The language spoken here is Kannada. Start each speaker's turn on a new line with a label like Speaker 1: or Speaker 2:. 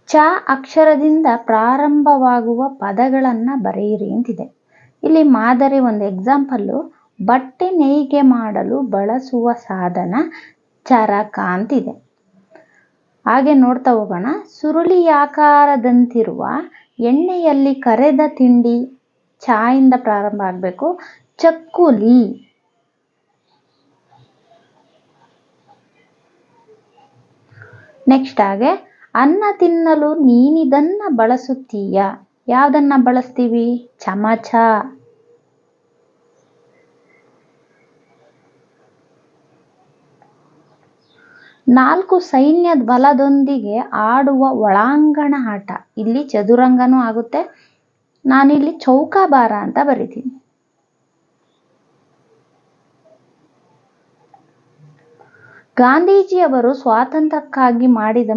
Speaker 1: ಚ ಅಕ್ಷರದಿಂದ ಪ್ರಾರಂಭವಾಗುವ ಪದಗಳನ್ನು ಬರೆಯಿರಿ ಅಂತಿದೆ. ಇಲ್ಲಿ ಮಾದರಿ ಒಂದು ಎಕ್ಸಾಂಪಲ್ಲು, ಬಟ್ಟೆ ನೇಯ್ಗೆ ಮಾಡಲು ಬಳಸುವ ಸಾಧನ ಚರಕ ಅಂತಿದೆ. ಹಾಗೆ ನೋಡ್ತಾ ಹೋಗೋಣ. ಸುರುಳಿಯಾಕಾರದಂತಿರುವ ಎಣ್ಣೆಯಲ್ಲಿ ಕರೆದ ತಿಂಡಿ, ಚ ಇಂದ ಪ್ರಾರಂಭ ಆಗಬೇಕು. ಚಕ್ಕುಲಿ. ನೆಕ್ಸ್ಟ್ ಹಾಗೆ, ಅನ್ನ ತಿನ್ನಲು ನೀನಿದನ್ನ ಬಳಸುತ್ತೀಯ. ಯಾವುದನ್ನ ಬಳಸ್ತೀವಿ? ಚಮಚ. ನಾಲ್ಕು ಸೈನ್ಯದ ಬಲದೊಂದಿಗೆ ಆಡುವ ಒಳಾಂಗಣ ಆಟ. ಇಲ್ಲಿ ಚದುರಂಗನೂ ಆಗುತ್ತೆ. ನಾನಿಲ್ಲಿ ಚೌಕಾಬಾರ ಅಂತ ಬರಿತೀನಿ. ಗಾಂಧೀಜಿಯವರು ಸ್ವಾತಂತ್ರ್ಯಕ್ಕಾಗಿ ಮಾಡಿದ